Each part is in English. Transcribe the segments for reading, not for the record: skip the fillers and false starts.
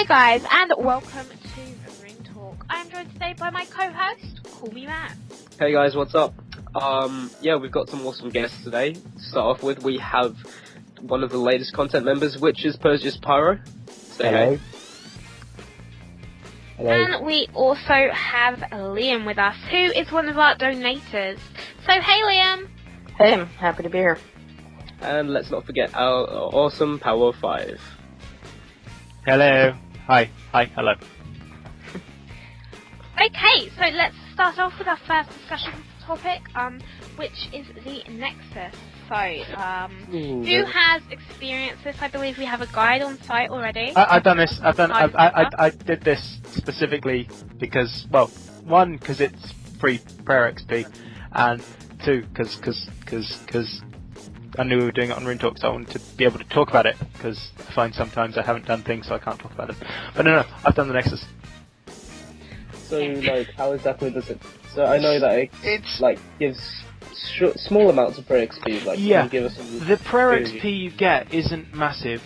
Hello guys, and welcome to RuneTalk. I am joined today by my co-host, Call Me Matt. Hey guys, what's up? We've got some awesome guests today. To start off with, we have one of the latest content members, which is Perseus Pyro. Say Hello. hey. Hello. And we also have Liam with us, who is one of our donators. So hey Liam! Hey, I'm happy to be here. And let's not forget our awesome Power 5. Hello. Hi. Hello. Okay, so let's start off with our first discussion topic, which is the Nexus. So, who has experienced this? I believe we have a guide on site already. I've done this. I did this specifically because, well, one, because it's free prayer XP, and two, because I knew we were doing it on RuneTalk, so I wanted to be able to talk about it, because I find sometimes I haven't done things, so I can't talk about it. But no, I've done the Nexus. So, how exactly does it... So, I know that It's gives small amounts of prayer XP, yeah, can you give us some... The prayer XP you get isn't massive.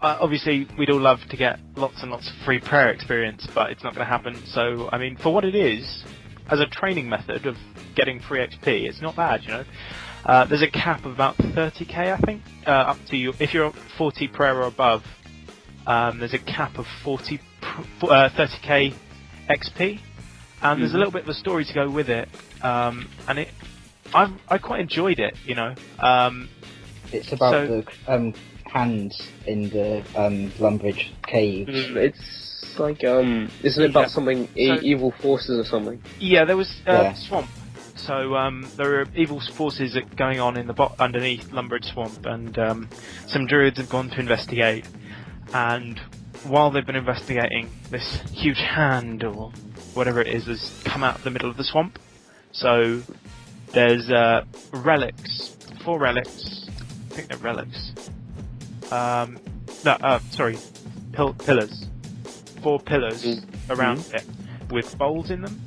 Obviously, we'd all love to get lots and lots of free prayer experience, but it's not going to happen. So, I mean, for what it is, as a training method of getting free XP, it's not bad, you know. There's a cap of about 30k, I think, up to you. If you're 40 prayer or above, there's a cap of 30k XP, and there's a little bit of a story to go with it. And I quite enjoyed it, you know. It's about the hands in the Lumbridge cave. It's like, isn't it about something, evil forces or something? Yeah, there was swamp. So there are evil forces going on in the underneath Lumbridge Swamp, and some druids have gone to investigate. And while they've been investigating, this huge hand or whatever it is has come out of the middle of the swamp. So there's relics, 4 relics. I think they're relics. Pillars. 4 pillars around it with bowls in them.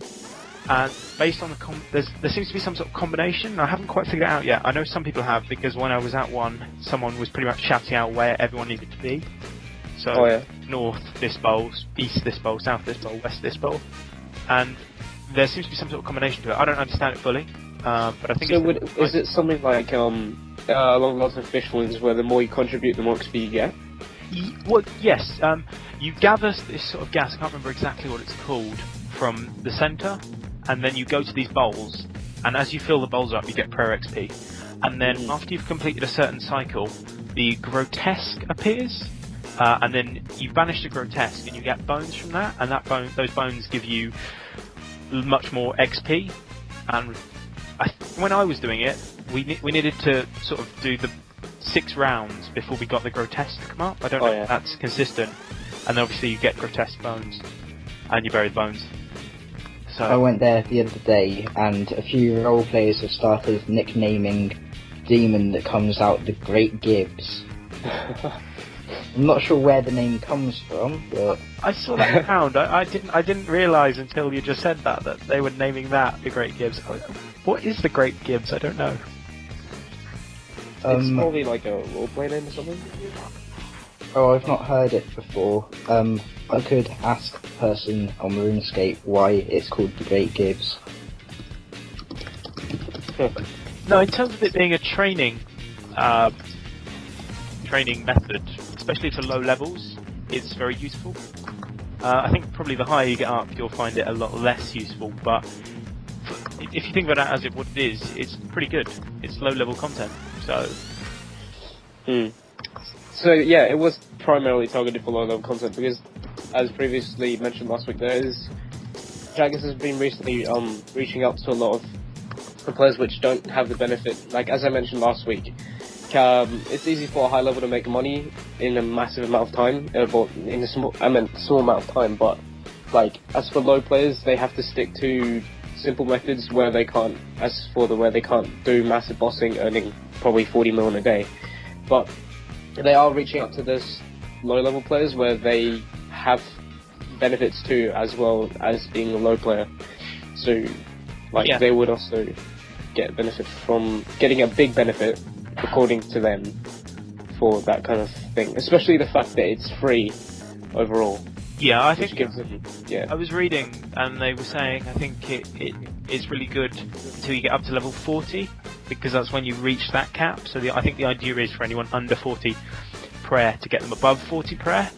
And based on the there seems to be some sort of combination. I haven't quite figured it out yet. I know some people have, because when I was at one, someone was pretty much shouting out where everyone needed to be. So north this bowl, east this bowl, south this bowl, west this bowl, and there seems to be some sort of combination to it. I don't understand it fully, but I think. So is it something like along lots of fish ones, where the more you contribute, the more XP you get? Well, yes. You gather this sort of gas. I can't remember exactly what it's called, from the centre. And then you go to these bowls, and as you fill the bowls up, you get prayer XP. And then after you've completed a certain cycle, the grotesque appears, and then you banish the grotesque, and you get bones from that, and those bones give you much more XP. And when I was doing it, we needed to sort of do the 6 rounds before we got the grotesque to come up. I don't know if that's consistent. And obviously you get grotesque bones, and you bury the bones. So I went there the other day, and a few role players have started nicknaming demon that comes out the Great Gibbs. I'm not sure where the name comes from, but I saw that around. I didn't realise until you just said that they were naming that the Great Gibbs. What is the Great Gibbs? I don't know. It's probably like a roleplay name or something. Oh, I've not heard it before. I could ask the person on RuneScape why it's called the Great Gibbs. No, in terms of it being a training method, especially for low levels, it's very useful. I think probably the higher you get up, you'll find it a lot less useful, but if you think about it as what it is, it's pretty good. It's low level content, so... So yeah, it was primarily targeted for low-level content, because, as previously mentioned last week, Jaggers has been recently reaching out to a lot of the players which don't have the benefit. Like, as I mentioned last week, it's easy for a high level to make money in a massive amount of time, in a small amount of time, but like, as for low players, they have to stick to simple methods where they can't do massive bossing, earning probably 40 mil in a day. But they are reaching out to those low-level players where they have benefits too, as well as being a low player. So, they would also get benefit from getting a big benefit, according to them, for that kind of thing. Especially the fact that it's free, overall. Yeah, I Which think gives them, yeah. I was reading, and they were saying I think it is really good until you get up to level 40, because that's when you reach that cap. So I think the idea is for anyone under 40 prayer to get them above 40 prayer.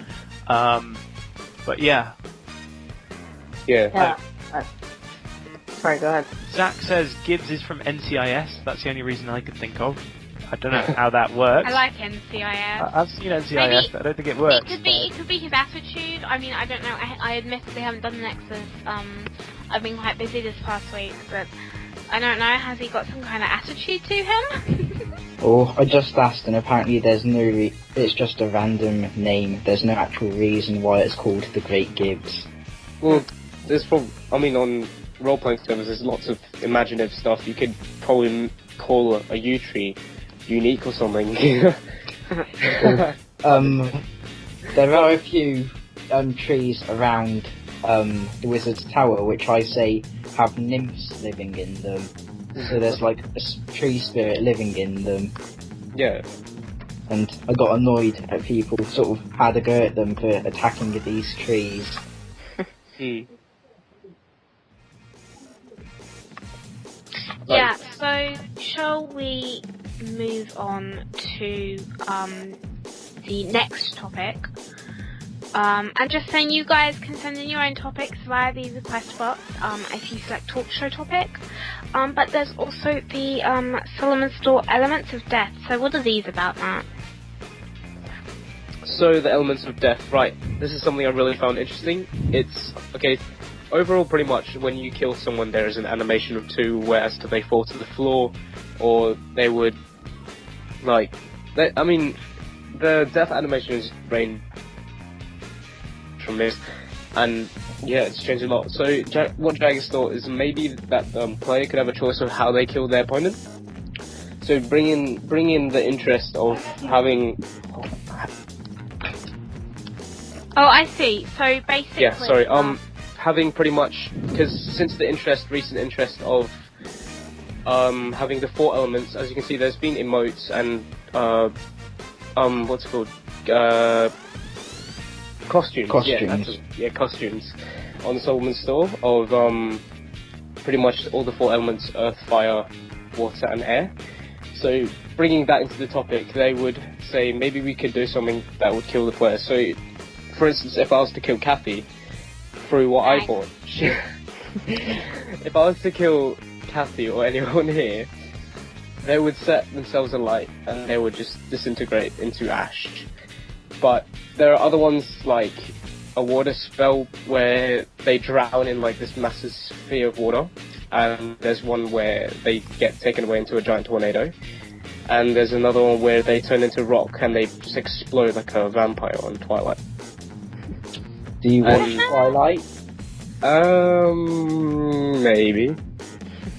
But yeah. Yeah. Sorry, go ahead. Zach says Gibbs is from NCIS. That's the only reason I could think of. I don't know how that works. I like NCIS. I've seen NCIS, Maybe but I don't think it works. It could be his attitude. I mean, I don't know. I admittedly haven't done the Nexus. I've been quite busy this past week, but I don't know. Has he got some kind of attitude to him? Or I just asked, and apparently there's no. It's just a random name. There's no actual reason why it's called the Great Gibbs. Well, there's on role-playing servers, there's lots of imaginative stuff. You could probably call a yew tree unique or something. There are a few trees around the Wizard's Tower, which I say have nymphs living in them. So there's like a tree spirit living in them. Yeah. And I got annoyed at people sort of had a go at them for attacking these trees. Yeah, so shall we move on to the next topic? I'm just saying you guys can send in your own topics via the request box if you select talk show topic. But there's also the Solomon's Door Elements of Death. So what are these about, Matt? So the elements of death, right. This is something I really found interesting. It's, okay, overall pretty much when you kill someone there is an animation of two, whereas they fall to the floor, or they would, like, the death animations range from this, and yeah, it's changed a lot. So what Jaggers thought is maybe that player could have a choice of how they kill their opponent. So bring in the interest of having... Oh, I see. So basically... Yeah, sorry, having pretty much, because since the recent interest of having the 4 elements, as you can see, there's been emotes and what's it called? Costumes. Yeah, costumes on the Solomon's Store of pretty much all the 4 elements: earth, fire, water, and air. So bringing that into the topic, they would say maybe we could do something that would kill the player. So, for instance, if I was to kill Kathy through what I bought, if I was to kill Kathy or anyone here, they would set themselves alight and they would just disintegrate into ash. But there are other ones like a water spell where they drown in like this massive sphere of water, and there's one where they get taken away into a giant tornado, and there's another one where they turn into rock and they just explode like a vampire on Twilight. Do you want Twilight? Maybe.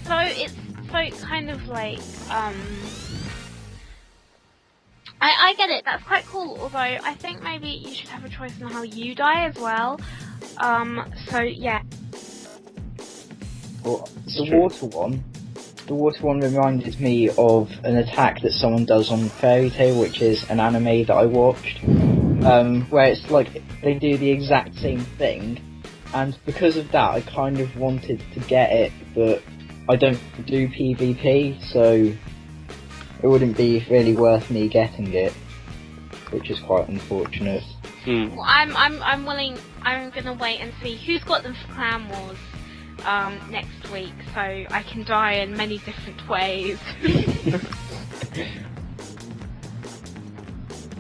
So it's kind of like I get it, that's quite cool, although I think maybe you should have a choice on how you die as well. So yeah. Well, the water one reminded me of an attack that someone does on Fairy Tail, which is an anime that I watched, where it's like they do the exact same thing, and because of that I kind of wanted to get it, but I don't do PvP, so it wouldn't be really worth me getting it, which is quite unfortunate. Well, I'm willing. I'm gonna wait and see who's got them for Clan Wars next week, so I can die in many different ways.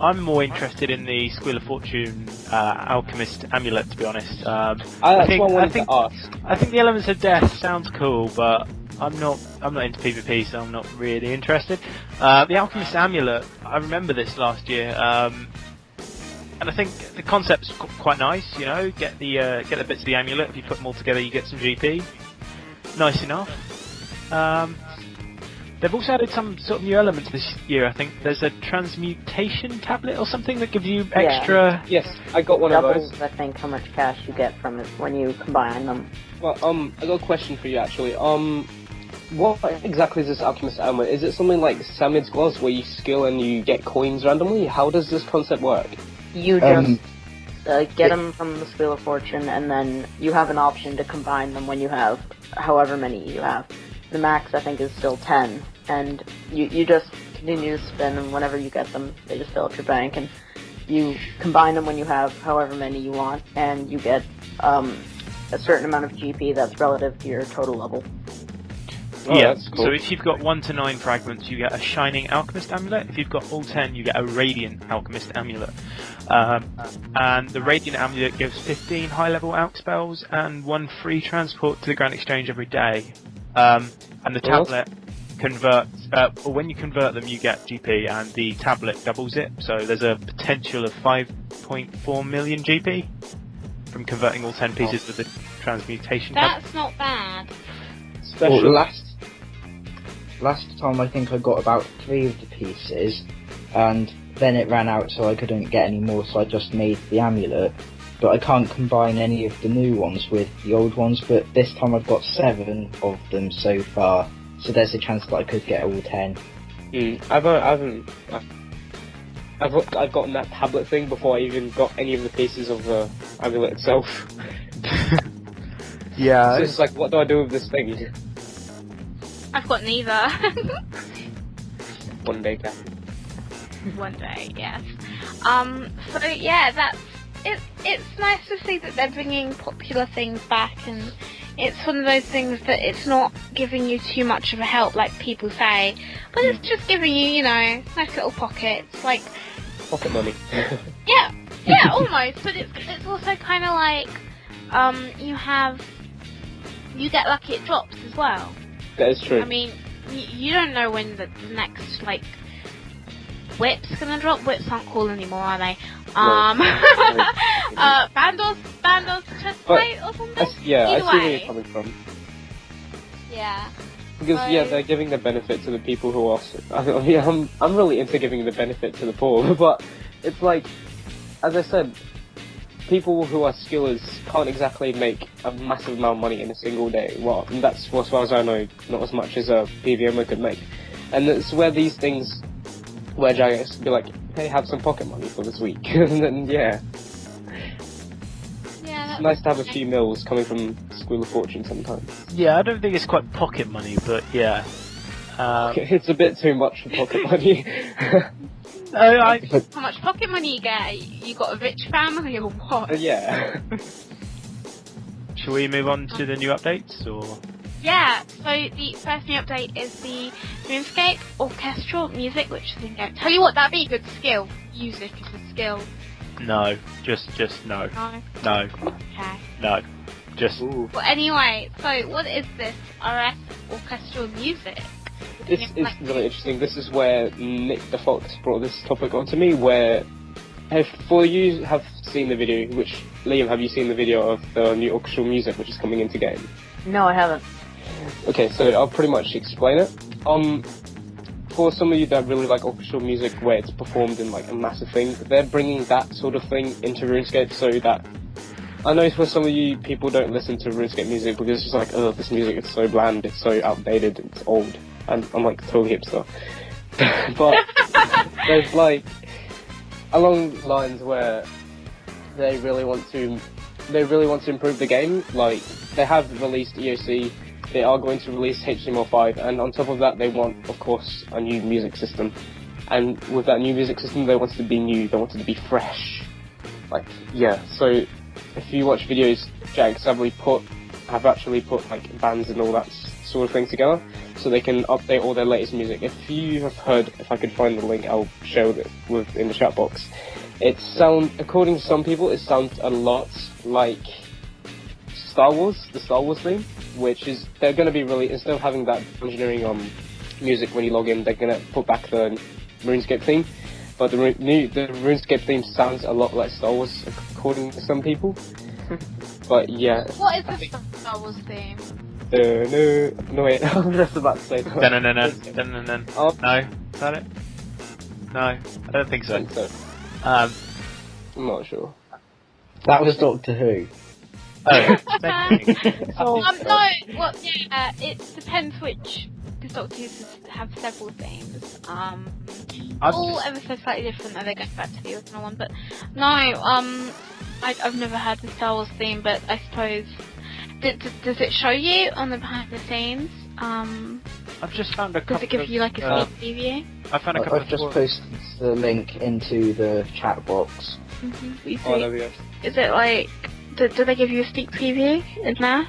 I'm more interested in the Squeal of Fortune Alchemist Amulet, to be honest. That's what I wanted to ask. I think the Elements of Death sounds cool, but I'm not into PvP, so I'm not really interested. The Alchemist Amulet, I remember this last year, and I think the concept's quite nice. You know, get the bits of the amulet. If you put them all together, you get some GP. Nice enough. They've also added some sort of new elements this year. I think there's a transmutation tablet or something that gives you extra. Yes, I got one of those. I think how much cash you get from it when you combine them. Well, I got a question for you actually. What exactly is this Alchemist Amulet? Is it something like Samid's Gloves where you skill and you get coins randomly? How does this concept work? You just get them from the Wheel of Fortune, and then you have an option to combine them when you have however many you have. The max, I think, is still 10, and you just continue to spin, and whenever you get them, they just fill up your bank, and you combine them when you have however many you want, and you get a certain amount of GP that's relative to your total level. Oh, yeah, that's cool. so if you've got 1 to 9 fragments, you get a Shining Alchemist Amulet. If you've got all 10, you get a Radiant Alchemist Amulet. And the Radiant Amulet gives 15 high-level Alch spells and 1 free transport to the Grand Exchange every day. And the tablet converts, or when you convert them, you get GP, and the tablet doubles it. So there's a potential of 5.4 million GP from converting all 10 pieces with the transmutation tablet. That's not bad. Special. Well, last time I think I got about 3 of the pieces, and then it ran out, so I couldn't get any more, so I just made the amulet. But I can't combine any of the new ones with the old ones, but this time I've got 7 of them so far, so there's a chance that I could get all 10. I've gotten that tablet thing before I even got any of the pieces of the amulet itself. Yeah. So it's like, what do I do with this thing? I've got neither. One day, Kathy. One day, yes. So yeah, it's nice to see that they're bringing popular things back, and it's one of those things that it's not giving you too much of a help, like people say, but it's just giving you, nice little pockets, like Pocket money. yeah, almost. But it's also kind of like, you get lucky at drops as well. That is true. I mean, you don't know when the next, whip's gonna drop. Whips aren't cool anymore, are they? Bandos chestplate or something? I see where way. you're coming from. Yeah. Because, they're giving the benefit to the people who are... I'm really into giving the benefit to the poor, but it's like, as I said, people who are skillers can't exactly make a massive amount of money in a single day. Well, and that's, as far as I know, not as much as a PVMer could make. And it's where these things, where Jagex can be like, hey, have some pocket money for this week. And then, yeah. It's nice to have a few mils coming from Wheel of Fortune sometimes. Yeah, I don't think it's quite pocket money, but yeah. It's a bit too much for pocket money. How much pocket money you get? You got a rich family or what? Yeah. Shall we move on to the new updates, or...? Yeah, so the first new update is the RuneScape orchestral music, which is in game. Tell you what, that'd be a good skill. Music is a skill. No, just no. No? No. Okay. No. Just... Ooh. Well, anyway, so what is this RS orchestral music? This is really interesting. This is where Nick the Fox brought this topic onto me, where if for you have seen the video, which, Liam, have you seen the video of the new orchestral music which is coming into game? No, I haven't. Okay, so I'll pretty much explain it. For some of you that really like orchestral music where it's performed in like a massive thing, they're bringing that sort of thing into RuneScape so that... I know for some of you, people don't listen to RuneScape music because it's just like, oh, this music is so bland, it's so outdated, it's old. And I'm like totally hipster. But there's like, along lines where they really want to improve the game. Like, they have released EOC, they are going to release HTML5, and on top of that they want, of course, a new music system. And with that new music system, they want it to be new, they want it to be fresh. Like, yeah, so if you watch videos, Jags have actually put like bands and all that sort of thing together, so they can update all their latest music. If you have heard, if I could find the link, I'll share it in the chat box. According to some people, it sounds a lot like Star Wars, the Star Wars theme, which is, they're going to be really, instead of having that engineering music when you log in, they're going to put back the RuneScape theme. But the RuneScape theme sounds a lot like Star Wars, according to some people. But yeah. What is the Star Wars theme? No, wait, I was just about to say that. Dun-dun-dun-dun. Oh. No? Is that it? No, I don't think so. I'm not sure. That was Doctor Who. Oh. No, well, yeah, it depends which, because Doctor Who have several themes. All ever so slightly different, though they go back to the original one, but no, I've never heard the Star Wars theme, but I suppose does it show you on the behind the scenes? I've just found a couple. Does it give you like a sneak preview? I found a couple. I've just posted the link into the chat box. Oh, there we go. Is it like? Do they give you a sneak preview in there?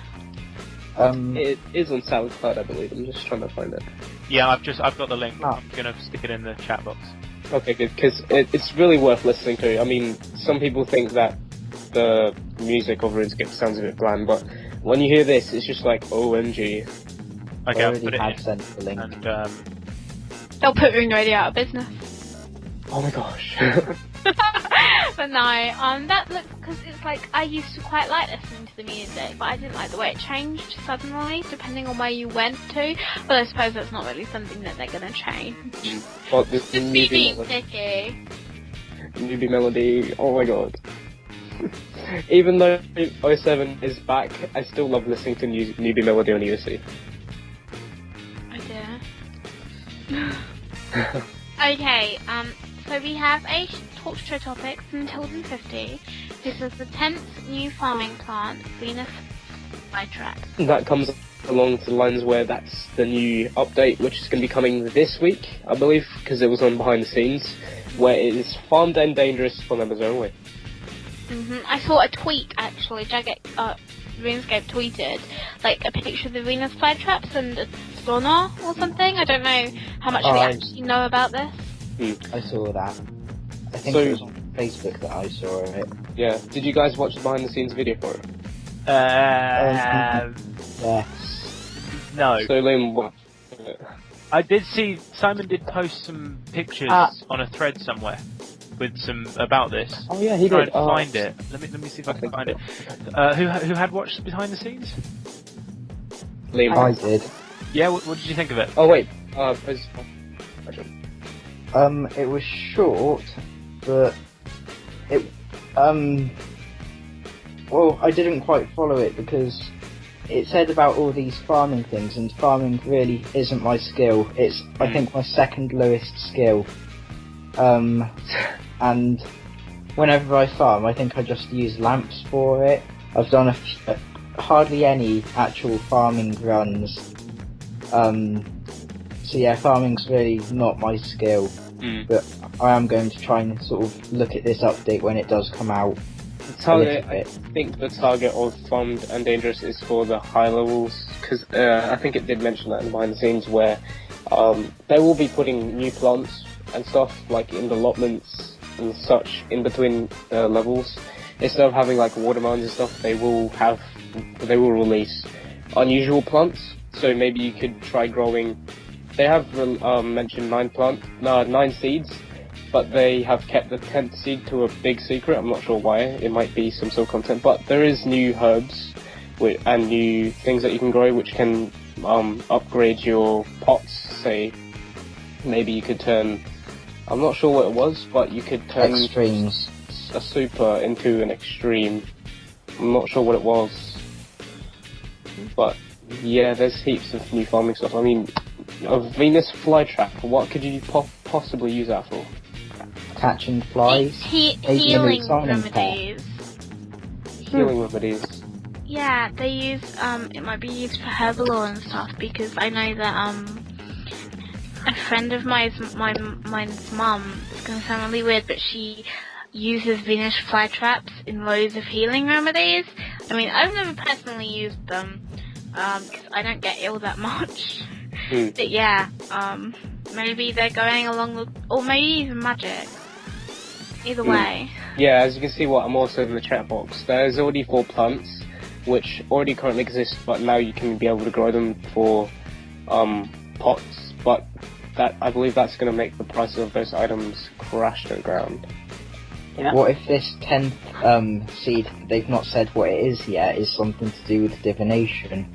It is on SoundCloud, I believe. I'm just trying to find it. Yeah, I've got the link. Oh. I'm gonna stick it in the chat box. Okay, good, because it's really worth listening to. I mean, some people think that the music of RuneScape sounds a bit bland, but when you hear this, it's just like, OMG. Okay, I I'll put already it have in. sent the link. And They'll put Rune Radio out of business. Oh my gosh. But no, that looks, because it's like, I used to quite like listening to the music, but I didn't like the way it changed suddenly, depending on where you went to. But I suppose that's not really something that they're gonna change. Well, this Just newbie be melody. picky. Newbie melody, oh my god. Even though 07 is back, I still love listening to newbie melody on USC. I do. Okay, so we have a talk show topic from Tilden50. This is the 10th new farming plant, Venus flytrap. That comes along the lines where that's the new update, which is going to be coming this week, I believe, because it was on behind the scenes, where it is farmed and dangerous for members only. I saw a tweet actually. RuneScape tweeted like a picture of the Venus flytraps and a sonar or something. I don't know how much we actually know about this. I saw that. I think So- it was on Facebook that I saw it. Yeah. Did you guys watch the behind the scenes video for it? Yes. no. So Liam, what? I did see Simon did post some pictures on a thread somewhere with some about this. Oh yeah, he Trying did. to find it. Let me see if I can find it. Who had watched behind the scenes? Liam. I did. Yeah, what did you think of it? Oh wait. It was short, but it well, I didn't quite follow it because it said about all these farming things, and farming really isn't my skill. It's, I think, my second lowest skill. And whenever I farm, I think I just use lamps for it. I've done hardly any actual farming runs. So yeah, farming's really not my skill. But I am going to try and sort of look at this update when it does come out. Target, I think the target of farmed and dangerous is for the high levels, because I think it did mention that in behind the scenes where they will be putting new plants and stuff like in the allotments and such in between levels. Instead of having like water mines and stuff, they will release unusual plants. So maybe you could try growing. They have mentioned 9 seeds, but they have kept the 10th seed to a big secret. I'm not sure why. It might be some sort of content, but there is new herbs and new things that you can grow, which can upgrade your pots. Say, maybe you could turn. I'm not sure what it was, but you could turn Extremes. a super into an extreme. I'm not sure what it was, but yeah, there's heaps of new farming stuff. I mean, a Venus flytrap. What could you possibly use that for? Catching flies. Healing signing pair. remedies. Healing remedies. Yeah, they use it might be used for herbivore and stuff, because I know that a friend of mine's mum, it's gonna sound really weird, but she uses Venus flytraps in loads of healing remedies. I mean, I've never personally used them because I don't get ill that much. But yeah, maybe they're going along the, or maybe even magic. Either way. Yeah, as you can see, I'm also in the chat box. There's already 4 plants, which already currently exist, but now you can be able to grow them for pots. But I believe that's going to make the prices of those items crash to the ground. Yeah. What if this 10th seed, they've not said what it is yet, is something to do with divination?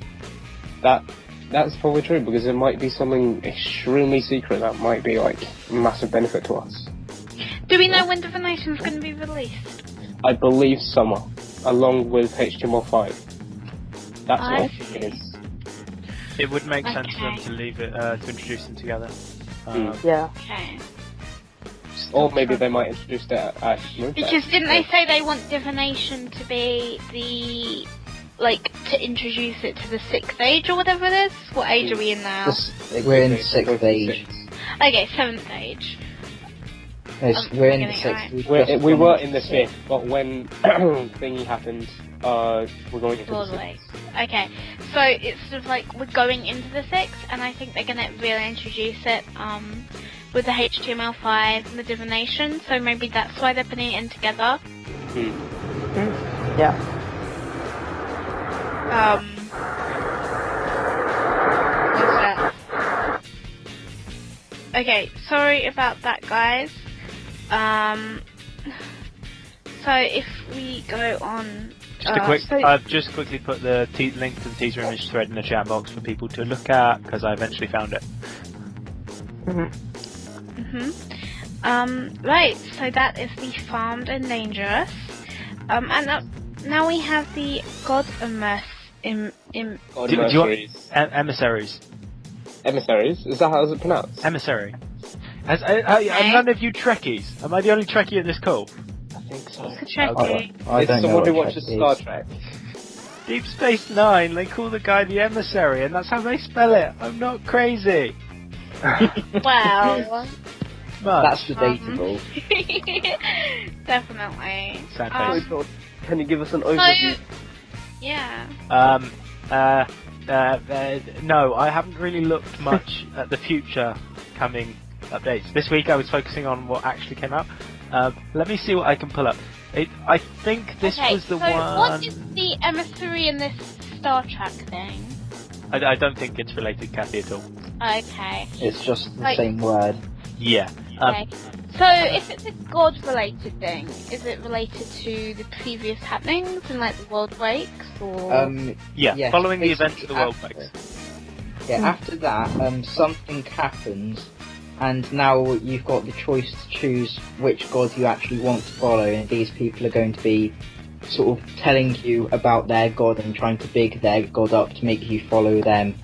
That's probably true, because it might be something extremely secret that might be like a massive benefit to us. Do we know when Divination's going to be released? I believe summer, along with HTML5. That's what I think it is. It would make sense for them Okay. to leave it to introduce them together. Yeah. Okay. Or maybe they might introduce that at RuneTalk. Because didn't they say they want divination to be the, like, to introduce it to the 6th age or whatever it is? What age are we in now? We're in the 6th age. Okay, 7th age. We're in the 6th. Right. We were in the 5th, but when thingy happened, we're going into the 6th. Okay, so it's sort of like we're going into the 6th, and I think they're gonna really introduce it with the HTML5 and the divination. So maybe that's why they're putting it in together. Yeah. What's that? Okay, sorry about that, guys. So if we go on. Just quickly put the link to the teaser image thread in the chat box for people to look at, because I eventually found it. Right, so that is the Farmed and Dangerous. And now we have the God Emissaries. Emissaries? Is that how it's pronounced? Emissary. Are none of you Trekkies? Am I the only Trekkie in this call? I think so. It's a Trekkie. I don't It's know someone who what watches Trek Star is. Trek. Deep Space Nine, they call the guy the Emissary, and that's how they spell it. I'm not crazy. Well, That's debatable. definitely. Sad face. Can you give us an So, overview? yeah. No, I haven't really looked much at the future coming updates. This week I was focusing on what actually came out. Let me see what I can pull up. I think this was the one. What is the emissary in this Star Trek thing? I don't think it's related to Kathy at all. Okay. It's just the Like- same word. Yeah. Okay. So, if it's a god-related thing, is it related to the previous happenings in, like, the world breaks, or...? Yeah, yes, following the basically events of the world after- breaks. Yeah, after that, something happens, and now you've got the choice to choose which god you actually want to follow, and these people are going to be sort of telling you about their god and trying to big their god up to make you follow them.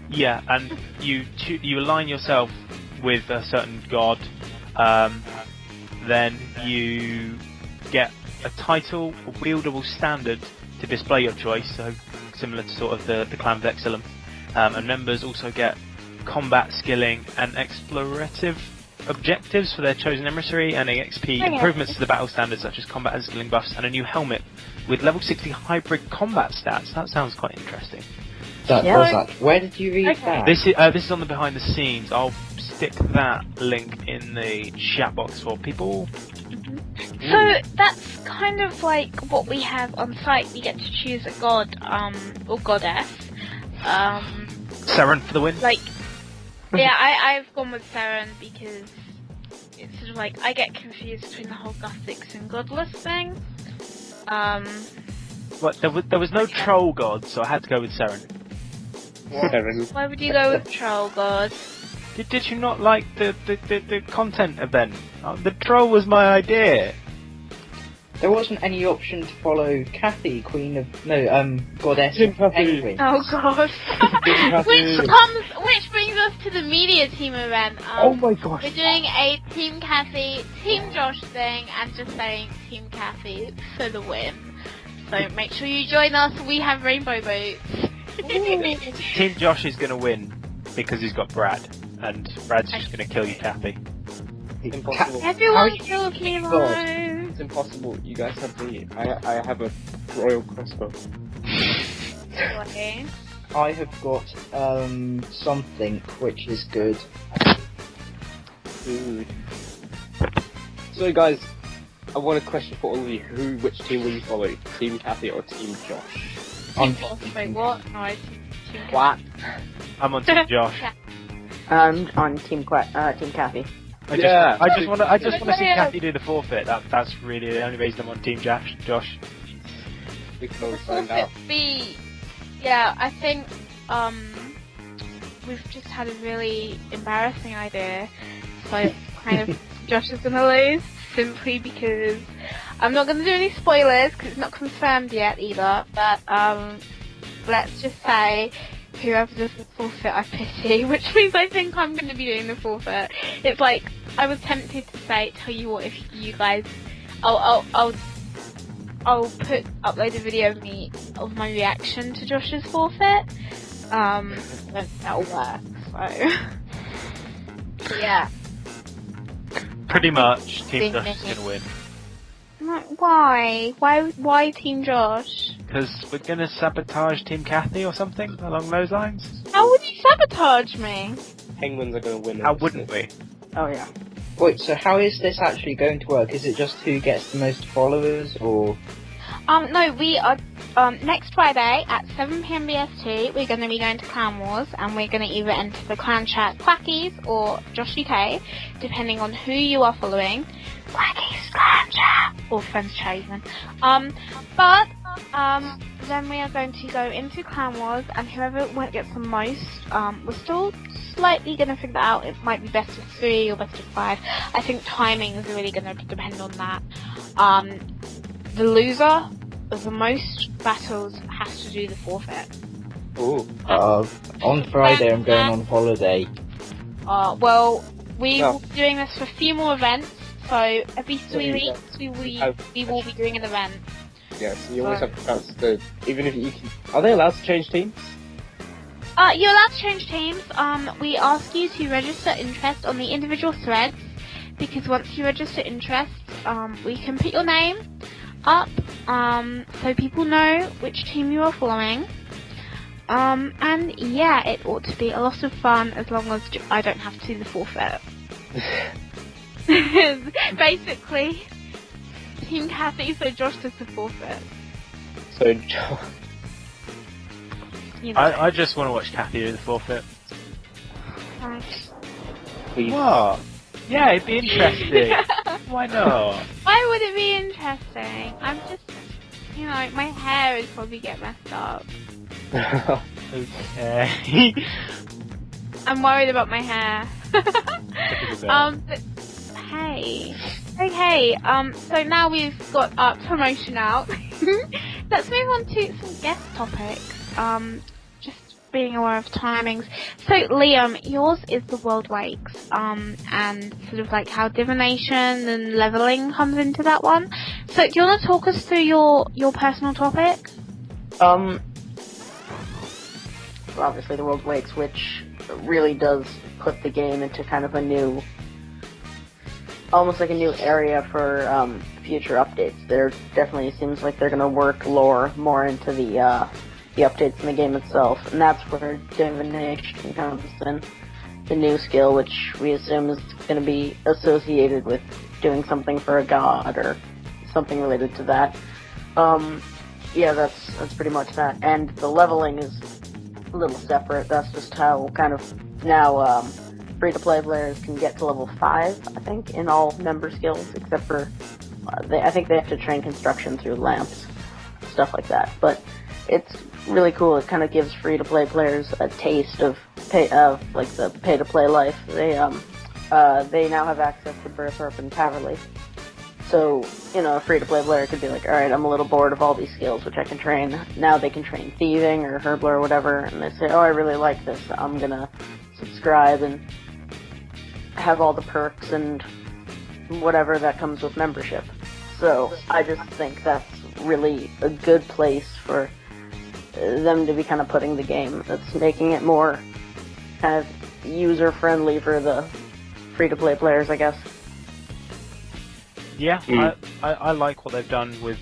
Yeah, and you align yourself with a certain god, then you get a title, a wieldable standard to display your choice, so similar to sort of the Clan of Exilum. And members also get combat skilling and explorative objectives for their chosen emissary, and XP improvements to the battle standards such as combat and skilling buffs, and a new helmet with level 60 hybrid combat stats. That sounds quite interesting. Where did you read that? This is on the behind the scenes. I'll stick that link in the chat box for people. So, that's kind of like what we have on site. We get to choose a god, or goddess. Seren for the win. Like, yeah, I've gone with Seren because it's sort of like, I get confused between the whole Gothics and Godless thing. What, there was no troll god, so I had to go with Seren. Seren. Why would you go with Troll God? Did you not like the content event? The troll was my idea. There wasn't any option to follow Kathy, goddess Jim Kathy. Penguin. Oh god. Which brings us to the media team event. Oh my gosh. We're doing a Team Kathy, Team Josh thing, and just saying Team Kathy for the win. So make sure you join us. We have rainbow boots. Team Josh is going to win because he's got Brad, and Brad's just going to kill you, Kathy. Impossible. Everyone kills me, God. though. It's impossible. You guys have the. I have a royal crossbow. Okay. I have got something which is good. Good. So guys, I want a question for all of you. Which team will you follow? Team Kathy or Team Josh? Wait, what? No, I Team What? I'm on Team Josh. On Team Kathy. I just want to see Kathy do the forfeit. That's really the only reason I'm on Team Josh. We can The always find out. forfeit fee. Yeah, I think we've just had a really embarrassing idea. So kind of Josh is gonna lose simply because I'm not gonna do any spoilers because it's not confirmed yet either. But let's just say whoever does the forfeit, I pity, which means I think I'm going to be doing the forfeit. It's like, I was tempted to say, tell you what, if you guys, I'll upload a video of my reaction to Josh's forfeit. That'll work, so. Yeah. Pretty much, Team Josh is going to win. Why? Why Team Josh? Because we're going to sabotage Team Kathy or something along those lines. How would you sabotage me? Penguins are going to win. How wouldn't we? Oh yeah. Wait, so how is this actually going to work? Is it just who gets the most followers, or...? No, we are, next Friday at 7 PM BST, we're going to be going to Clan Wars, and we're going to either enter the clan chat Quackies or Josh UK, depending on who you are following. Quackies clan chat, or friends chosen. But then we are going to go into Clan Wars, and whoever gets the most, we're still slightly going to figure that out. It might be best of 3 or best of 5. I think timing is really going to depend on that. The loser of the most battles has to do the forfeit. Ooh. On Friday I'm going on holiday. Well, we will be doing this for a few more events, so every 3 weeks we will be doing an event. Yes, you always have the chance to, even if you can... Are they allowed to change teams? You're allowed to change teams. We ask you to register interest on the individual threads, because once you register interest, we can put your name up, so people know which team you are following. And yeah, it ought to be a lot of fun as long as I don't have to do the forfeit. Basically, Team Kathy, so Josh does the forfeit. So, You know. I just want to watch Kathy do the forfeit. Right. please. What? Yeah, it'd be interesting. Why not? Why would it be interesting? I'm just, my hair would probably get messed up. Okay. I'm worried about my hair. But, hey. Okay, so now we've got our promotion out. Let's move on to some guest topics. Just being aware of timings. So, Liam, yours is the World Wakes, and sort of like how divination and leveling comes into that one. So, do you want to talk us through your personal topic? Well, obviously the World Wakes, which really does put the game into kind of a new, almost like a new area for future updates. There definitely seems like they're going to work lore more into the updates in the game itself, and that's where divination comes in, the new skill, which we assume is going to be associated with doing something for a god or something related to that. Yeah, that's pretty much that. And the leveling is a little separate. That's just how kind of now free-to-play players can get to level 5, I think, in all member skills, except for I think they have to train construction through lamps, stuff like that. But it's really cool. It kind of gives free-to-play players a taste of the pay-to-play life. They now have access to Birthorpe and Caverly. So, a free-to-play player could be like, alright, I'm a little bored of all these skills which I can train. Now they can train thieving or herbler or whatever, and they say, oh, I really like this, I'm gonna subscribe and have all the perks and whatever that comes with membership. So, I just think that's really a good place for them to be kind of putting the game. That's making it more kind of user-friendly for the free-to-play players, I guess. Yeah, I like what they've done with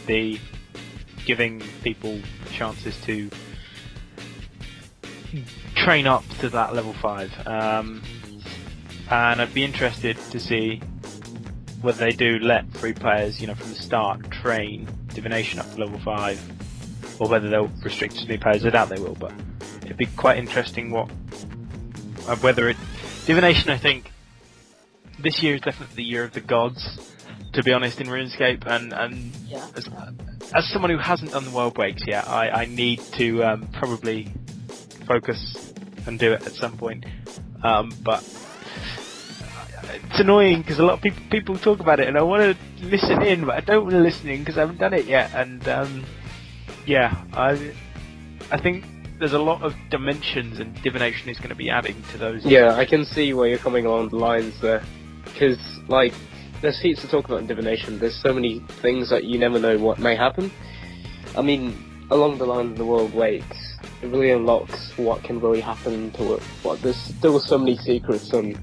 the giving people chances to train up to that level 5. And I'd be interested to see whether they do let free players, from the start, train divination up to level 5, or whether they'll restrict to new players. I doubt they will, but it'd be quite interesting whether divination, I think, this year is definitely the year of the gods, to be honest, in RuneScape, and Yeah. as someone who hasn't done the World Wakes yet, I need to probably focus and do it at some point. But it's annoying because a lot of people talk about it, and I want to listen in, but I don't want to listen in because I haven't done it yet. And yeah, I think there's a lot of dimensions, and divination is going to be adding to those. Yeah, I can see where you're coming along the lines there. Because, like, there's heaps to talk about in divination. There's so many things that you never know what may happen. I mean, along the line of the world wakes, it really unlocks what can really happen to it. But there's still so many secrets, and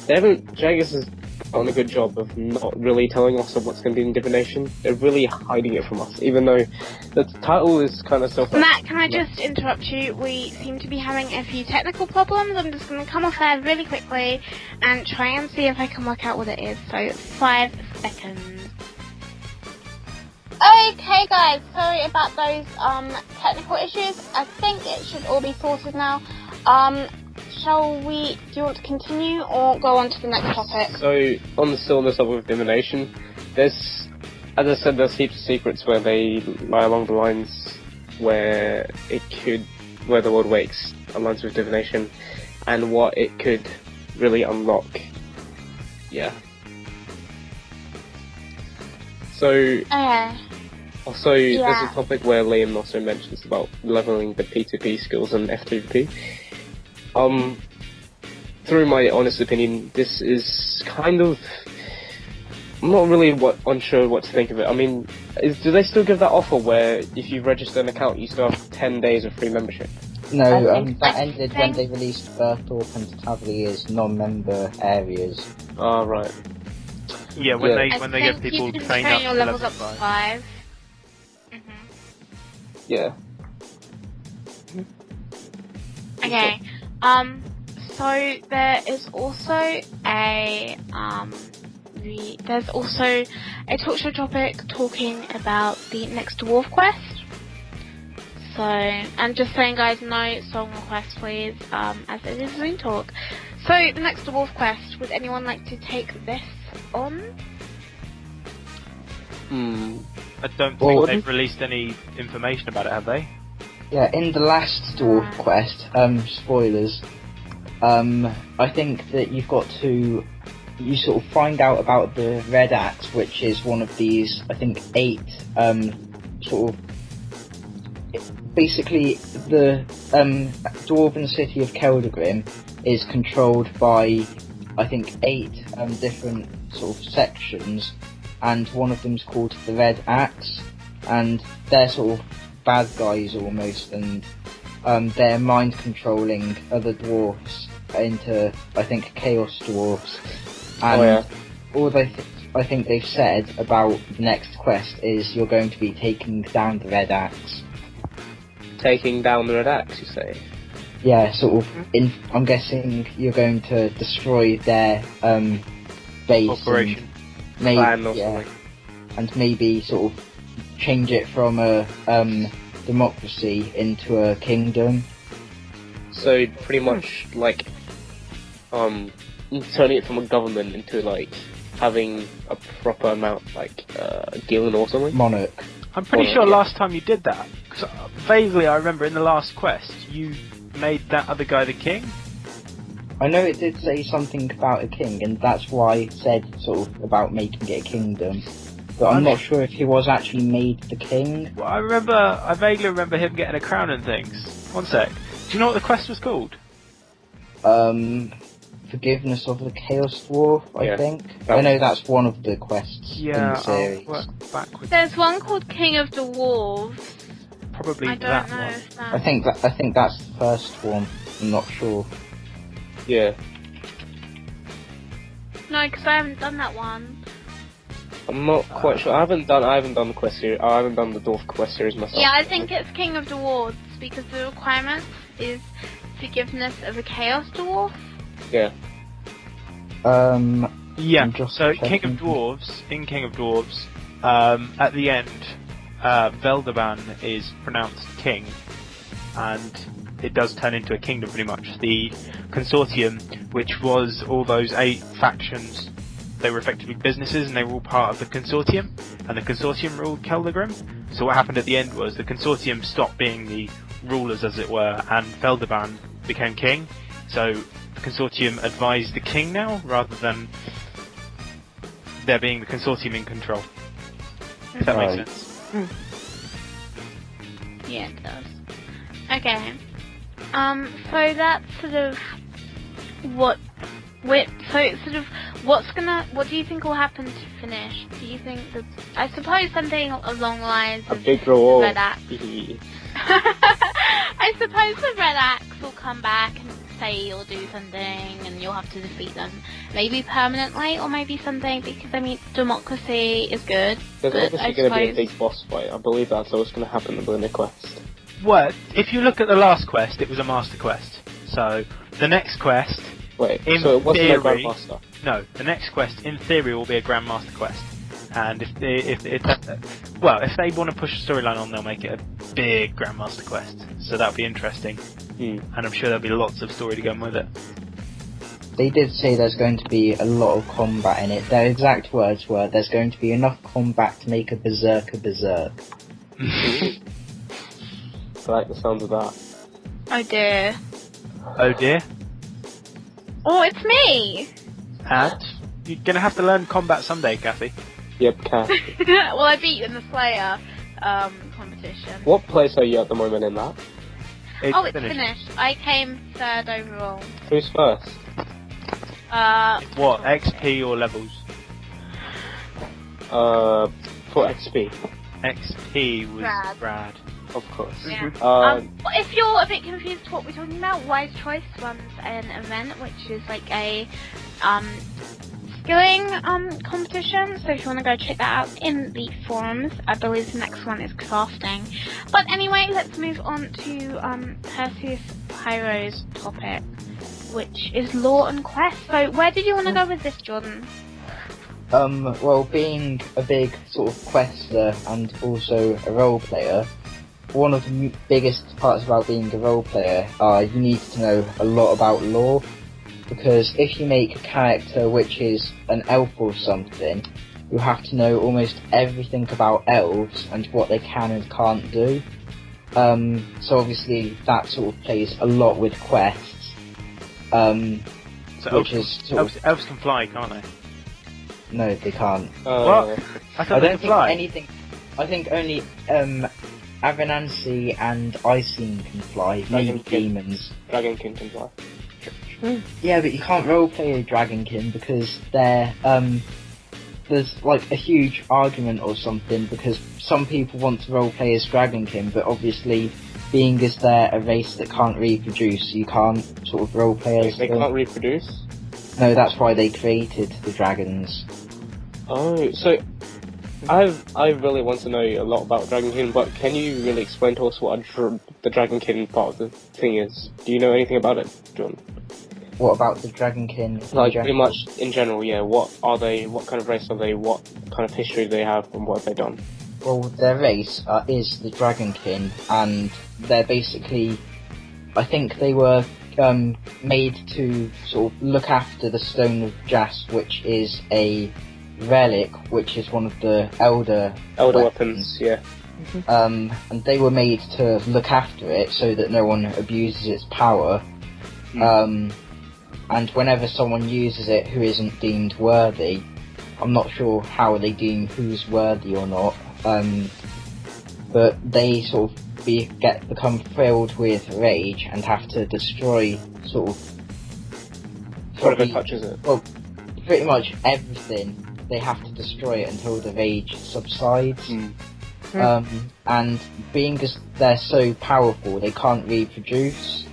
Jagex has done a good job of not really telling us of what's going to be in divination. They're really hiding it from us, even though the title is kind of self. Matt, can I just interrupt you? We seem to be having a few technical problems. I'm just going to come off there really quickly and try and see if I can work out what it is. So, 5 seconds. Okay guys, sorry about those technical issues. I think it should all be sorted now. Do you want to continue or go on to the next topic? So, still on the subject of divination, as I said, there's heaps of secrets where they lie along the lines where the world wakes aligns with divination, and what it could really unlock. Yeah. So, also, there's a topic where Liam also mentions about leveling the P2P skills and F2P. Through my honest opinion, this is kind of... I'm not really unsure what to think of it. I mean, do they still give that offer where if you register an account, you still have 10 days of free membership? No, that ended when they released Berthorpe and Taverlier's non-member areas. Oh, right. Yeah, when they get people you can trained train up your to levels level up to 5. 5. Yeah. Okay. So there is also a there's also a talk show topic talking about the next dwarf quest. So, and just saying, guys, no song request, please, as it is RuneTalk. So the next dwarf quest. Would anyone like to take this on? I don't think they've released any information about it, have they? Yeah, in the last dwarf quest, spoilers, I think that you sort of find out about the Red Axe, which is one of these, I think, 8, basically the dwarven city of Keldagrim is controlled by, I think, 8 different sort of sections, and one of them's called the Red Axe, and they're sort of bad guys almost, and they're mind controlling other dwarfs into, I think, chaos dwarfs. And all I think they've said about the next quest is you're going to be taking down the Red Axe. Taking down the Red Axe, you say? Yeah, sort of. I'm guessing you're going to destroy their base. Operation. And maybe sort of change it from a democracy into a kingdom. So pretty much like turning it from a government into like having a proper amount, like a guild or something. Monarch. I'm pretty sure last time you did that, because vaguely I remember in the last quest you made that other guy the king. I know it did say something about a king, and that's why it said sort of about making it a kingdom. But I'm not sure if he was actually made the king. Well, I vaguely remember him getting a crown and things. One sec. Do you know what the quest was called? Forgiveness of the Chaos Dwarf, I think. I know that's one of the quests in the series. I'll work backwards. There's one called King of Dwarves. Probably I that don't know one. if that... I think that's the first one. I'm not sure. Yeah. No, because I haven't done that one. I'm not quite sure. I haven't done the quest series. I haven't done the dwarf quest series myself. Yeah, I think it's King of Dwarves, because the requirement is forgiveness of a Chaos Dwarf. Yeah. Yeah. So King of Dwarves, at the end, Veldaban is pronounced king, and it does turn into a kingdom pretty much. The Consortium, which was all those 8 factions, they were effectively businesses and they were all part of the Consortium, and the Consortium ruled Keldagrim. So what happened at the end was the Consortium stopped being the rulers, as it were, and Veldaban became king. So the Consortium advised the king now, rather than there being the Consortium in control. If that makes sense. Yeah, it does. Okay. So that's sort of what what do you think will happen to finish? Do you think that, I suppose something along the lines A of big reward. Red Axe. I suppose the Red Axe will come back and say you'll do something and you'll have to defeat them. Maybe permanently or maybe something, because I mean, democracy is good. There's but obviously going to be a big boss fight. I believe that's what's going to happen in the quest. Well, if you look at the last quest, it was a master quest. So, the next quest... Wait, in so it wasn't theory, a Grandmaster? No, the next quest, in theory, will be a Grandmaster quest. And if they want to push a storyline on, they'll make it a big Grandmaster quest. So that'll be interesting. And I'm sure there'll be lots of story to go with it. They did say there's going to be a lot of combat in it. Their exact words were, there's going to be enough combat to make a berserk a berserk. I like the sound of that. Oh dear. Oh dear. Oh, it's me! And you're going to have to learn combat someday, Kathy. Yep, Cat. Well, I beat you in the Slayer competition. What place are you at the moment in that? It's finished. I came 3rd overall. Who's first? What, XP or levels? For XP. XP was Brad. Of course. Yeah. Um, If you're a bit confused what we're talking about, Wise Choice runs an event which is like a skilling competition, so if you want to go check that out in the forums. I believe the next one is crafting. But anyway, let's move on to Perseus Pyro's topic, which is lore and quest. So where did you want to go with this, Jordan? Well, being a big sort of quester and also a role player, one of the biggest parts about being a role player are you need to know a lot about lore, because if you make a character which is an elf or something, you have to know almost everything about elves and what they can and can't do. So obviously that sort of plays a lot with quests. So elves can fly, can't they? No, they can't. What? I thought I they don't could fly. think anything. I think only Avenancy and Icing can fly. Maybe demons. Dragonkin can fly. Yeah, but you can't roleplay a Dragonkin because there's like a huge argument or something, because some people want to roleplay as Dragonkin, but obviously being as they're a race that can't reproduce, you can't sort of roleplay as They them. can't reproduce? No, that's why they created the dragons. Oh, so I really want to know a lot about Dragonkin, but can you really explain to us what the Dragonkin part of the thing is? Do you know anything about it, John? What about the Dragonkin? Like, pretty much in general, yeah. What are they? What kind of race are they? What kind of history do they have, and what have they done? Well, their race is the Dragonkin, and they're basically, I think they were made to sort of look after the Stone of Jas, which is a relic, which is one of the elder weapons, yeah. And they were made to look after it so that no one abuses its power. And whenever someone uses it who isn't deemed worthy, I'm not sure how they deem who's worthy or not, but they sort of become filled with rage and have to destroy sort of Whatever touches it. Well, pretty much everything. They have to destroy it until the rage subsides. And being as they're so powerful, they can't reproduce.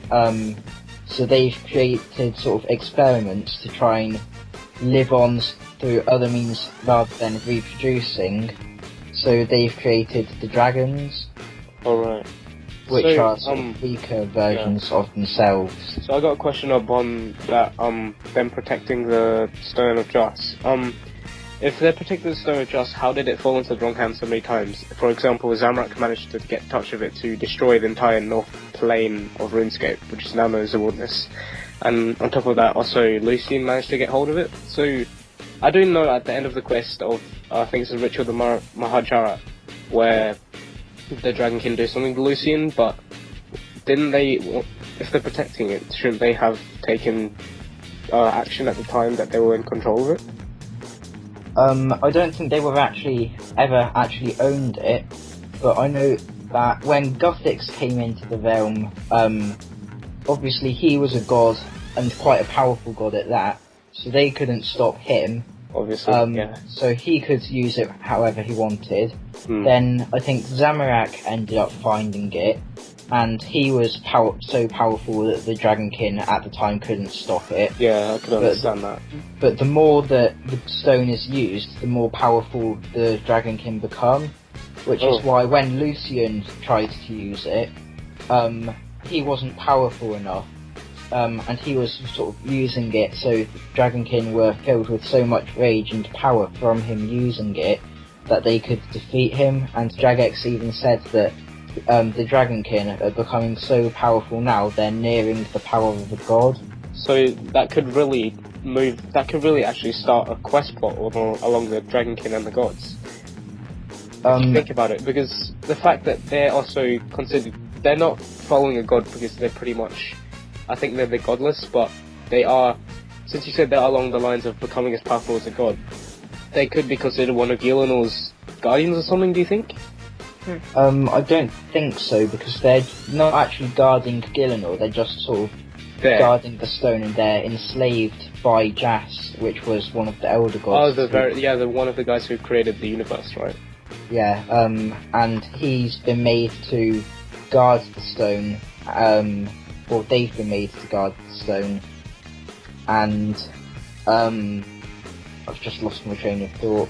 So they've created sort of experiments to try and live on through other means rather than reproducing. So they've created the dragons. Alright. Which are sort of weaker versions of themselves. So I got a question up on that, them protecting the Stone of Jas. If they're protecting the Stone of Jas, how did it fall into the wrong hands so many times? For example, Zamrak managed to get touch of it to destroy the entire north plane of RuneScape, which is now known as the Wilderness. And on top of that, also Lucian managed to get hold of it. So I do know at the end of the quest of, I think it's the Ritual of the Mahajara, where the Dragonkin do something to Lucian, but didn't they, if they're protecting it, shouldn't they have taken action at the time that they were in control of it? I don't think they were ever actually owned it, but I know that when Gothics came into the realm, obviously he was a god, and quite a powerful god at that, so they couldn't stop him. Obviously, yeah. So he could use it however he wanted. Hmm. Then I think Zamorak ended up finding it, and he was so powerful that the Dragonkin at the time couldn't stop it. Yeah, I can understand that. But the more that the stone is used, the more powerful the Dragonkin become, which is why when Lucian tried to use it, he wasn't powerful enough, and he was sort of using it, so the Dragonkin were filled with so much rage and power from him using it that they could defeat him, and Jagex even said that the Dragonkin are becoming so powerful now, they're nearing the power of a god. So that could really actually start a quest plot along the Dragonkin and the gods. If you think about it, because the fact that they're also considered, they're not following a god because they're pretty much, I think they're the godless, but they are, since you said they're along the lines of becoming as powerful as a god, they could be considered one of Gielinor's guardians or something, do you think? I don't think so, because they're not actually guarding Gielinor, they're just sort of guarding the stone, and they're enslaved by Jas, which was one of the elder gods. Oh, the one of the guys who created the universe, right? Yeah, and he's been made to guard the stone, or they've been made to guard the stone, and, I've just lost my train of thought.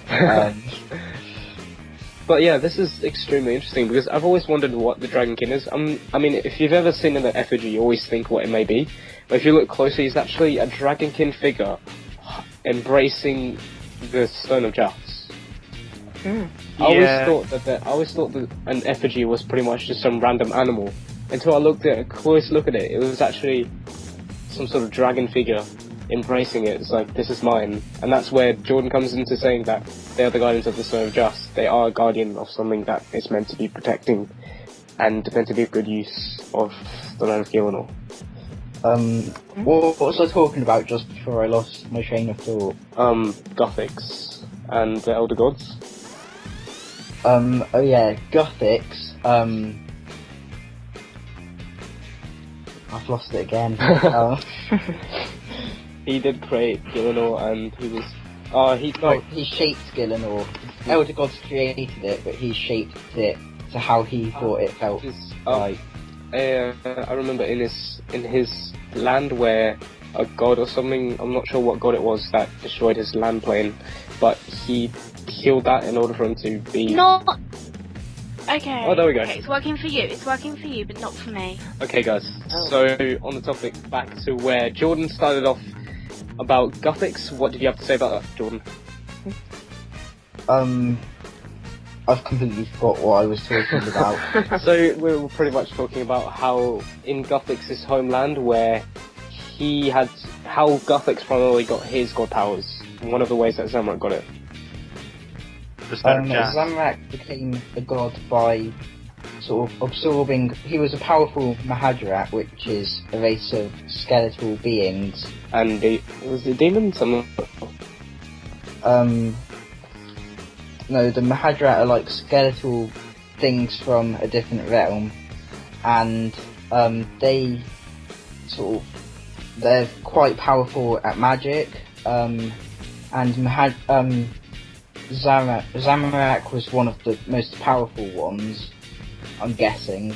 But yeah, this is extremely interesting, because I've always wondered what the Dragonkin is. I mean, if you've ever seen in the effigy, you always think what it may be, but if you look closely, it's actually a Dragonkin figure embracing the Stone of Jas. I always thought that an effigy was pretty much just some random animal, until I looked at a close look at it. It was actually some sort of dragon figure embracing it. It's like, this is mine. And that's where Jordan comes into saying that they are the guardians of the Stone of Jas. They are a guardian of something that is meant to be protecting and meant to be a good use of the land of Gielinor. What was I talking about just before I lost my train of thought? Gothics and the Elder Gods. Oh yeah, Gothics, I've lost it again. He did create Gielinor, and he was... he shaped Gielinor. Elder Gods created it, but he shaped it to how he thought it felt. I remember in his land where a god or something, I'm not sure what god it was that destroyed his land plane, but he killed that in order for him to be... Not... Okay. Oh, there we go. Okay, it's working for you, but not for me. Okay, guys. So, on the topic, back to where Jordan started off about Gothics. What did you have to say about that, Jordan? I've completely forgot what I was talking about. So, we were pretty much talking about how in Gothics' homeland, where how Gothics primarily got his god powers. One of the ways that Zamorak got it. Zamorak became a god by sort of absorbing... He was a powerful Mahadrat, which is a race of skeletal beings. And was it demons? No, the Mahadrat are like skeletal things from a different realm, and they're quite powerful at magic, and Zamorak was one of the most powerful ones, I'm guessing,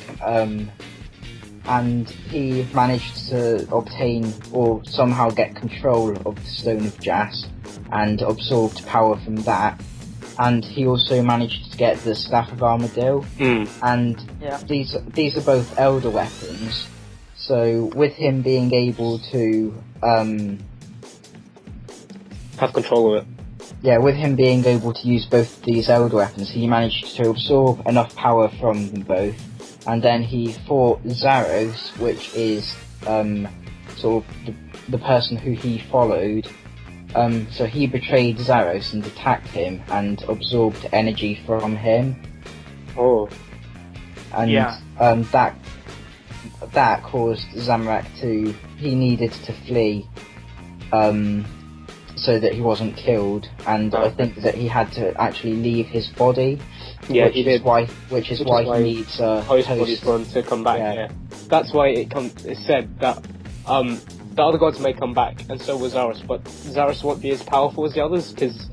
and he managed to obtain or somehow get control of the Stone of Jas and absorbed power from that, and he also managed to get the Staff of Armadil, and these are both elder weapons, so with him being able to have control of it. Yeah, with him being able to use both of these elder weapons, he managed to absorb enough power from them both, and then he fought Zaros, which is sort of the person who he followed. So he betrayed Zaros and attacked him and absorbed energy from him. Oh. And that caused Zamorak he needed to flee, so that he wasn't killed, and I think that he had to actually leave his body, which is why he needs host bodies for him to come back. that's why it's said that the other gods may come back, and so will Zaros, but Zaros won't be as powerful as the others, because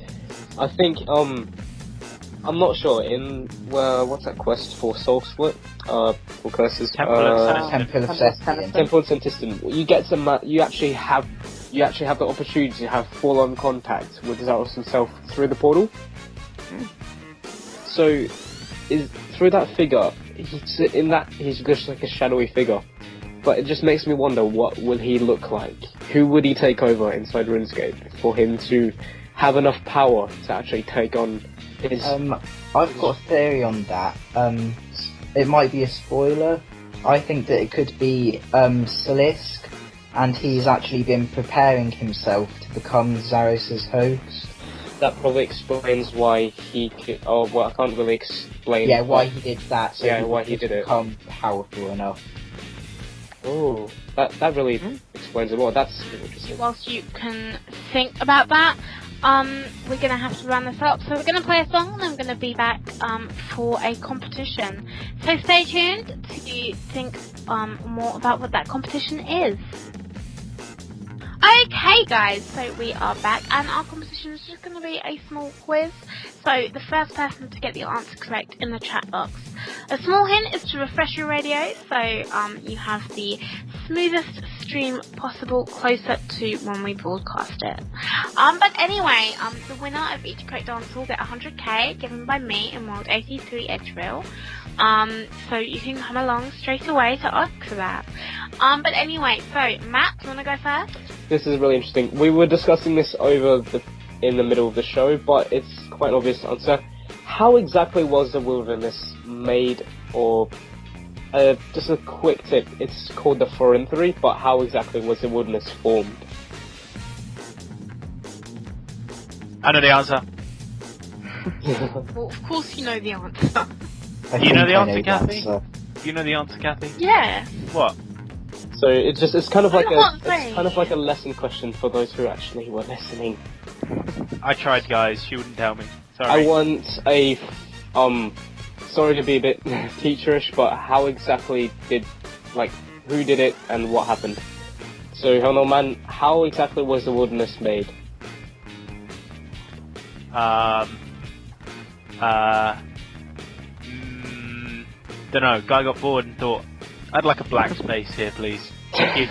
I think, I'm not sure, in, what's that quest for Soul Split? For curses? Temple of Temple of Cestian. Temple of Sentiston. You get some, you actually have the opportunity to have full-on contact with Zaros himself through the portal. So, through that figure, he's just like a shadowy figure. But it just makes me wonder, what will he look like? Who would he take over inside RuneScape for him to have enough power to actually take on his... I've got a theory on that. It might be a spoiler. I think that it could be Silisk, and he's actually been preparing himself to become Zaros' host. That probably explains why he could... Oh, well, I can't really explain... Yeah, why he did that. So yeah, why he did it. Become powerful enough. Oh, that really explains it more. That's really interesting. Whilst you can think about that, we're gonna have to run this up. So we're gonna play a song, and I'm gonna be back for a competition. So stay tuned to think more about what that competition is. Okay guys, so we are back, and our competition is just going to be a small quiz. So the first person to get the answer correct in the chat box. A small hint is to refresh your radio, so you have the smoothest stream possible closer to when we broadcast it. But anyway, the winner of each correct answer will get 100k given by me in World 83 Edgeville. So you can come along straight away to ask for that. But anyway, so Matt, do you want to go first? This is really interesting. We were discussing this in the middle of the show, but it's quite an obvious answer. How exactly was the wilderness made, or just a quick tip, it's called the Forintry, but how exactly was the wilderness formed? I know the answer. Well, of course you know the answer. Do you know the answer, Kathy? Do you know the answer, Kathy? Yeah. What? So it's kind of like a lesson question for those who actually were listening. I tried, guys. She wouldn't tell me. Sorry. I want a sorry to be a bit teacherish, but how exactly who did it and what happened? So, Hello Man, how exactly was the wilderness made? Dunno. Guy got bored and thought, I'd like a black space here, please. Thank you.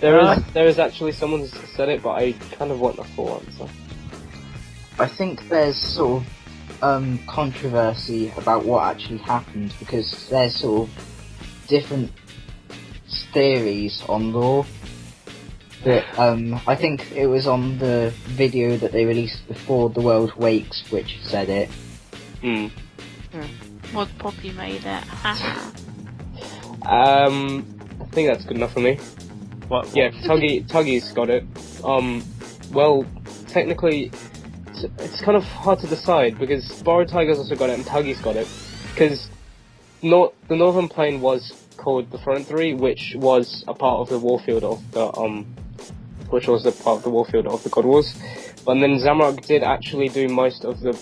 There is actually someone who said it, but I kind of want a full answer. I think there's sort of controversy about what actually happened, because there's sort of different theories on lore. But I think it was on the video that they released before The World Wakes which said it. Was probably made it. I think that's good enough for me. What? Yeah, Tuggy's got it. Well, technically, it's kind of hard to decide, because Borrowed Tiger's also got it and Tuggy's got it. Because the Northern Plain was called the Forintry, which was a part of the warfield of the God Wars. But then Zamorak did actually do most of the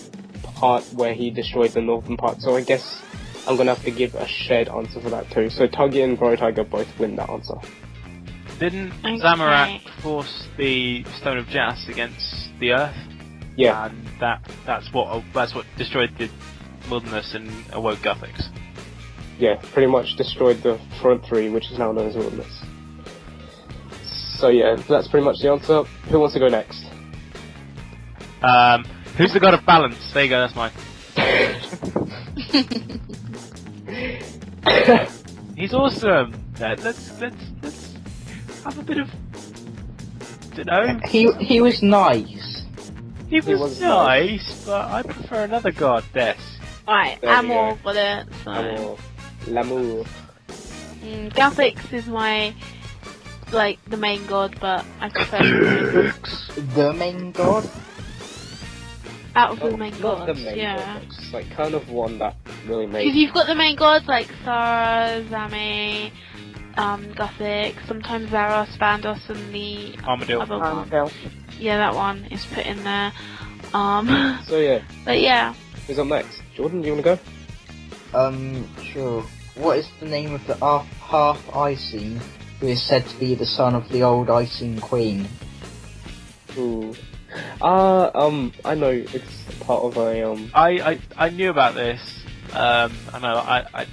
part where he destroyed the northern part, so I guess I'm gonna have to give a shared answer for that too. So Tuggy and Borrowed Tiger both win that answer. Didn't Zamorak force the Stone of Jas against the Earth? Yeah. And that's what destroyed the wilderness and awoke Gothics. Yeah, pretty much destroyed the Forintry, which is now known as Wilderness. So yeah, that's pretty much the answer. Who wants to go next? Who's the god of balance? There you go, that's mine. He's awesome. Let's have a bit of, dunno. He was nice. He was nice, but I prefer another goddess. Right, Amor got it. So. Amor. L'amour. Gothics is my, the main god, but I prefer The main god? out of the main Not gods, the main yeah. god, just kind of one that really made. Because you've got the main gods like Sara, Zami, Gothic, sometimes Zaros, Vandos, and the Armadillo. other one. Yeah, that one is put in there. So yeah. But yeah. Who's up next? Jordan, do you want to go? Sure. What is the name of the half Icing, who is said to be the son of the old Icing Queen. Ooh. I know it's part of a I knew about this. I know.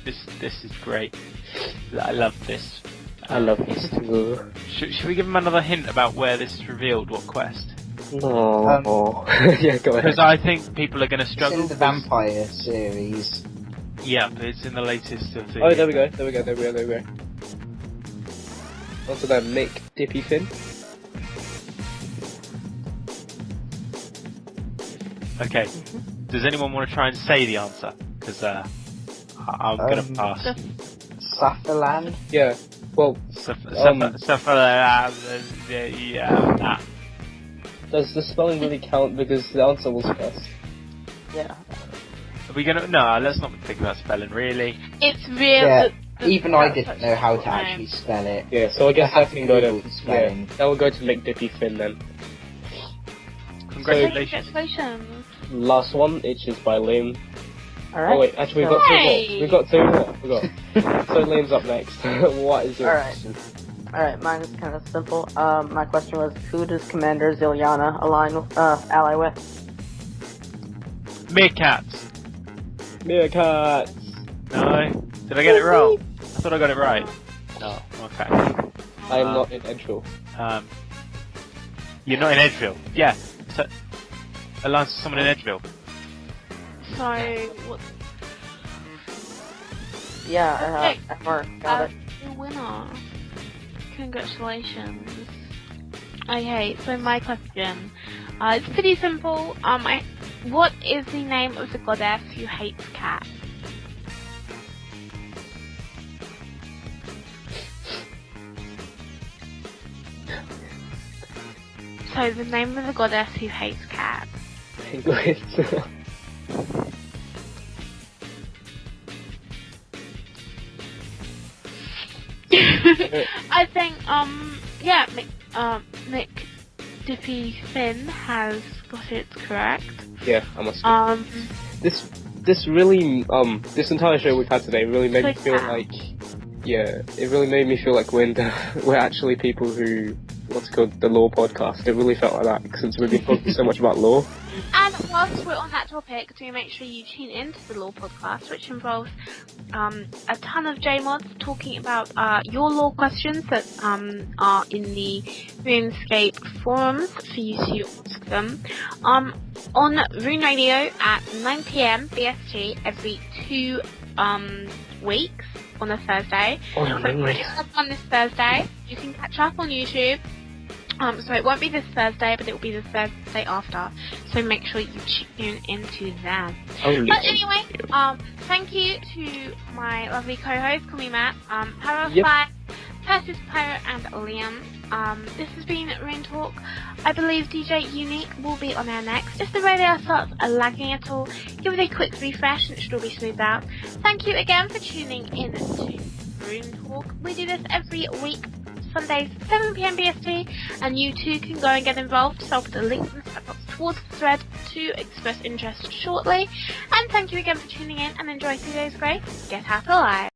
This is great. I love this. I love this too. Should we give him another hint about where this is revealed? What quest? No. Yeah, go ahead. Because I think people are going to It's struggle. in the Vampire series. Yeah, but it's in the latest of the. Oh, there we go. Onto that Mick Dippy Fin. Okay. Does anyone want to try and say the answer? Because I'm going to pass. Sutherland? Yeah. Well, Yeah. does the spelling really count because the answer was first? Yeah. Are we gonna? No, let's not think about spelling. Really. It's real. Yeah, the even I that's didn't such know a how cool to name. actually spell it. Yeah, so I guess I that can go to Googled spelling. that will go to Mick Dippy Fin then. Congratulations. Congratulations. Last one, Itches by Liam. Alright. Oh wait, actually we've got two more. We've got two more. Forgot. So Liam's up next. What is your Alright. question? Alright, mine is kind of simple. My question was, who does Commander Ziliana ally with? Meerkats. Meerkats. No. Did I get it wrong? I thought I got it right. No. Okay. I am not in Edgehill. You're not in Edgeville. Yeah. So, alliance with someone in Edgeville. So, what? Yeah, Emmer, got it. The winner. Congratulations. Okay, so my question. It's pretty simple. What is the name of the goddess who hates cats? So the name of the goddess who hates cats. Penguins. I think, yeah, Mick Dippy Finn has got it correct. Yeah, I must. This really, this entire show we've had today really made me feel like, yeah, it really made me feel like we're actually people who, what's it called, the Lore podcast. It really felt like that since we've been talking so much about lore. And whilst we're on that topic, do make sure you tune into the Lore podcast, which involves a ton of JMods talking about your lore questions that are in the RuneScape forums for you to ask them. On Rune Radio at 9 PM BST every 2 weeks on a Thursday. Oh, yeah, Rune Radio. On this Thursday, you can catch up on YouTube. So it won't be this Thursday, but it will be the Thursday after. So make sure you tune into that. But anyway, thank you to my lovely co-host, call me Matt, Pyro5, Persis, Pyro, and Liam. This has been RuneTalk. I believe DJ Unique will be on air next. If the radio starts lagging at all, give it a quick refresh and it should all be smoothed out. Thank you again for tuning in to RuneTalk. We do this every week. Sundays, 7 PM BST, and you too can go and get involved. So I'll put the link in the chat box towards the thread to express interest shortly. And thank you again for tuning in and enjoy today's grace. Get happy alive.